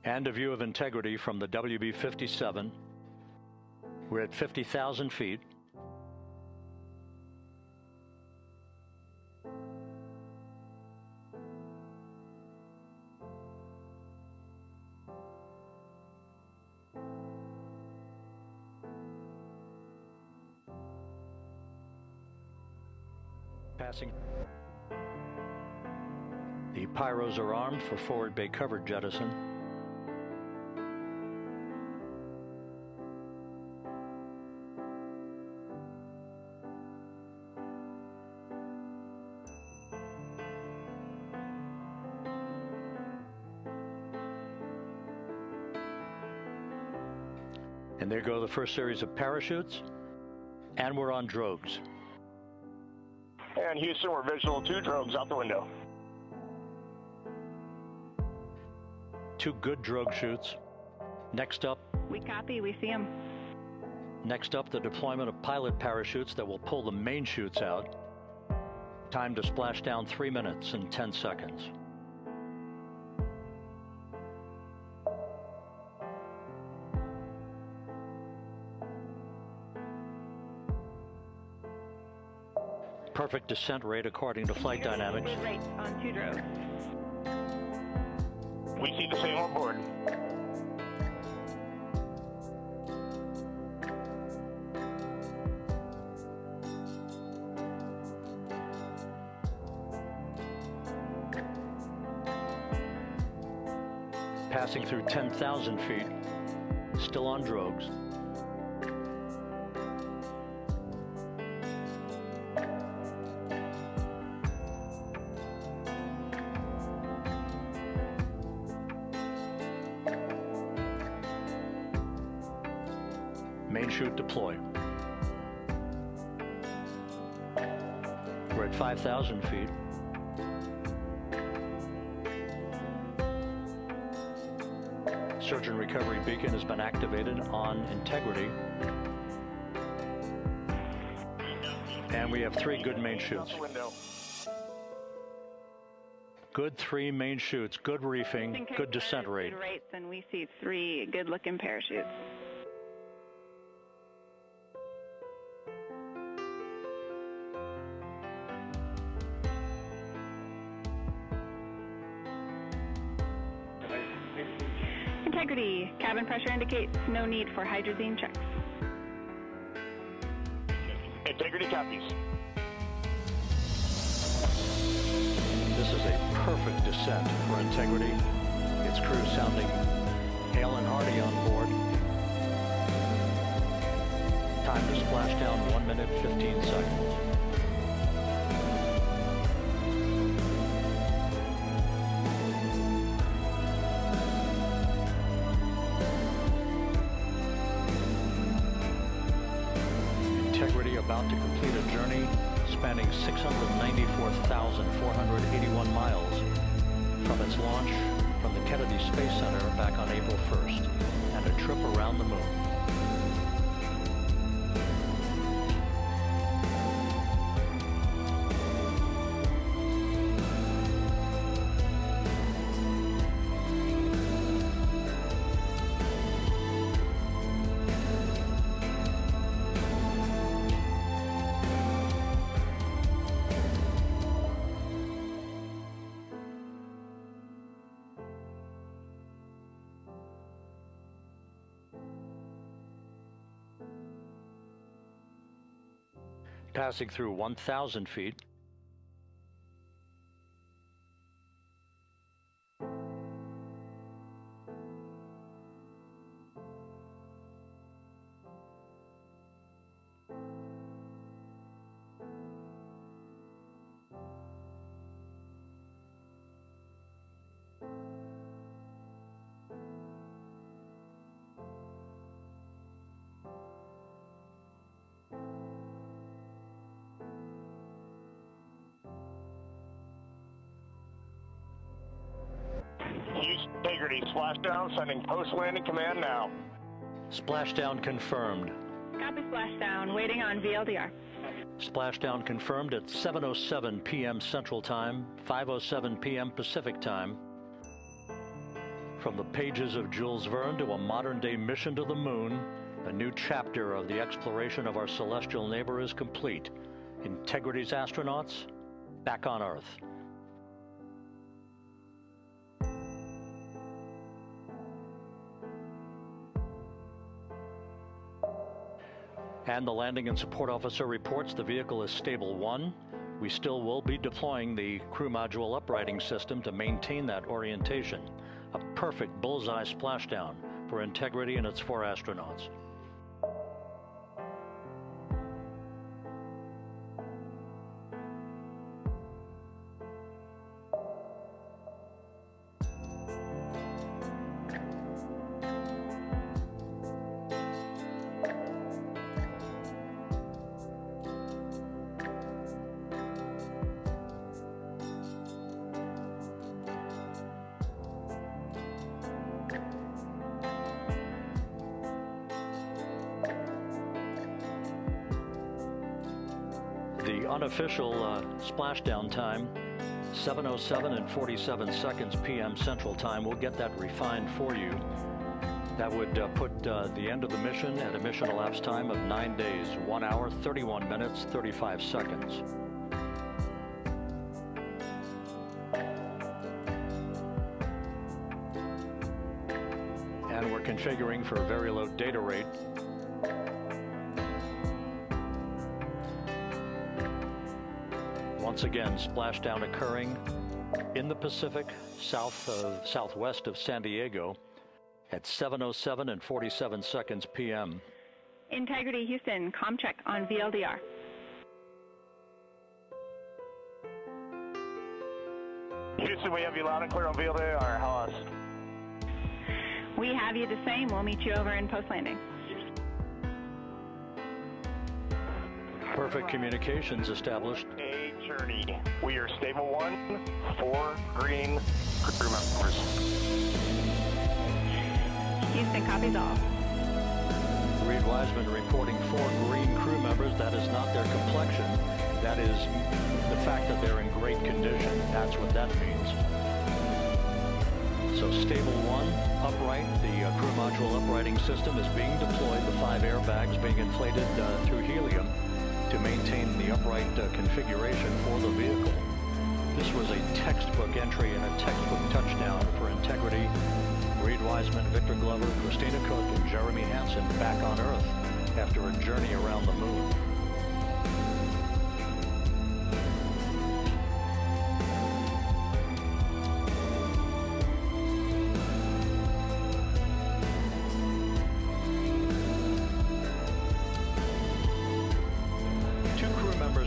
And a view of integrity from the WB-57. We're at 50,000 feet. Passing. The pyros are armed for forward bay covered jettison. And there go the first series of parachutes, and we're on drogues. And Houston, we're visual 2 drogues out the window. 2 good drogue shoots. Next up. We copy, we see them. Next up, the deployment of pilot parachutes that will pull the main chutes out. Time to splash down 3 minutes and 10 seconds. Perfect descent rate according to flight dynamics. Rates on 2 drogues. We see the same on board. Passing through 10,000 feet, still on drogues. Main chute deploy. We're at 5,000 feet. Search and recovery beacon has been activated on integrity. And we have 3 good main chutes. Good 3 main chutes, good reefing, good descent rate. Rates, and we see 3 good-looking parachutes. Integrity. Cabin pressure indicates no need for hydrazine checks. Integrity copies. This is a perfect descent for integrity. Its crew sounding hale and hearty on board. Time to splash down 1 minute, 15 seconds. Integrity about to complete a journey spanning 694,481 miles from its launch from the Kennedy Space Center back on April 1st, and a trip around the moon. Passing through 1,000 feet. Integrity, splashdown, sending post-landing command now. Splashdown confirmed. Copy splashdown, waiting on VLDR. Splashdown confirmed at 7:07 p.m. Central Time, 5:07 p.m. Pacific Time. From the pages of Jules Verne to a modern-day mission to the moon, a new chapter of the exploration of our celestial neighbor is complete. Integrity's astronauts back on Earth. And the landing and support officer reports the vehicle is stable 1. We still will be deploying the crew module uprighting system to maintain that orientation. A perfect bullseye splashdown for Integrity and its 4 astronauts. The unofficial splashdown time, 7:07 and 47 seconds p.m. Central Time. We'll get that refined for you. That would put the end of the mission at a mission elapsed time of 9 days, 1 hour, 31 minutes, 35 seconds. And we're configuring for a very low data rate. Once again, splashdown occurring in the Pacific, southwest of San Diego at 7:07 and 47 seconds p.m. Integrity Houston, comm check on VLDR. Houston, we have you loud and clear on VLDR. How us? We have you the same. We'll meet you over in post-landing. Perfect communications established. A journey. We are stable 1, 4 green crew members. Houston copies all. Reed Wiseman reporting 4 green crew members. That is not their complexion. That is the fact that they're in great condition. That's what that means. So stable 1, upright. The crew module uprighting system is being deployed. The 5 airbags being inflated through helium to maintain the upright configuration for the vehicle. This was a textbook entry and a textbook touchdown for Integrity. Reed Wiseman, Victor Glover, Christina Cook, and Jeremy Hansen back on Earth after a journey around the moon.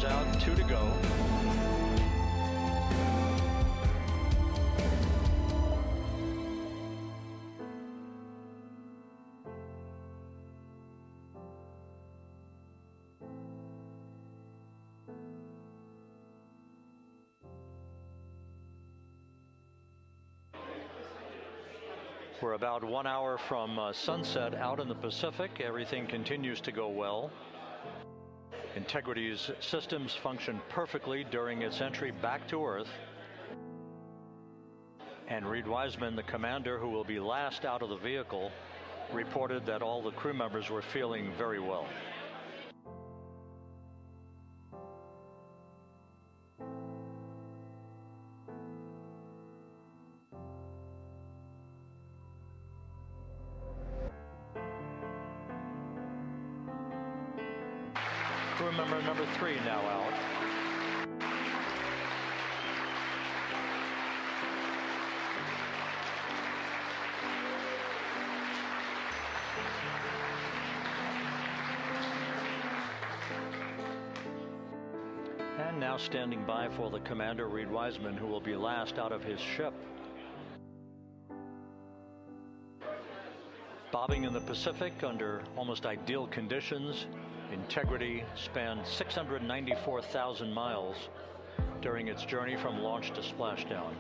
Out, 2 to go. We're about 1 hour from sunset out in the Pacific. Everything continues to go well. Integrity's systems function perfectly during its entry back to Earth. And Reed Wiseman, the commander who will be last out of the vehicle, reported that all the crew members were feeling very well. Crew member number 3 now out. And now standing by for the commander, Reed Wiseman, who will be last out of his ship. Bobbing in the Pacific under almost ideal conditions, Integrity spanned 694,000 miles during its journey from launch to splashdown.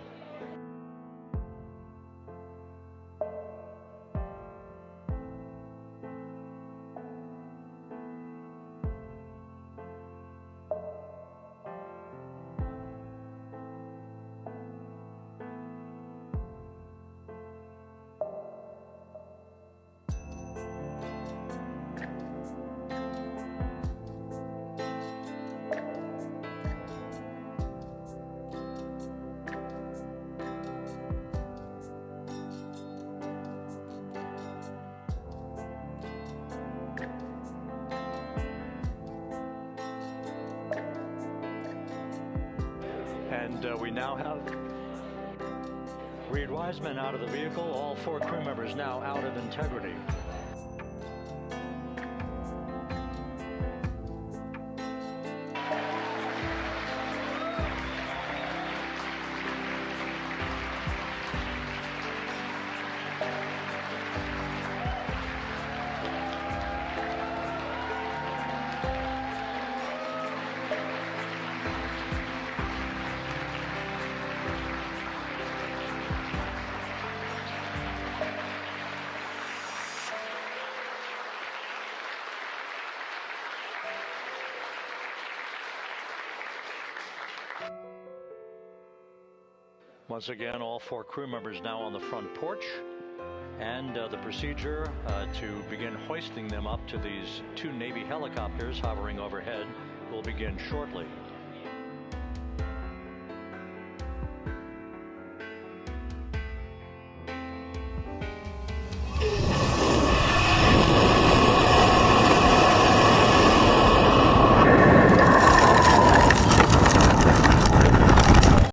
And we now have Reed Wiseman out of the vehicle, all 4 crew members now out of integrity. Once again, all 4 crew members now on the front porch, and the procedure to begin hoisting them up to these 2 Navy helicopters hovering overhead will begin shortly.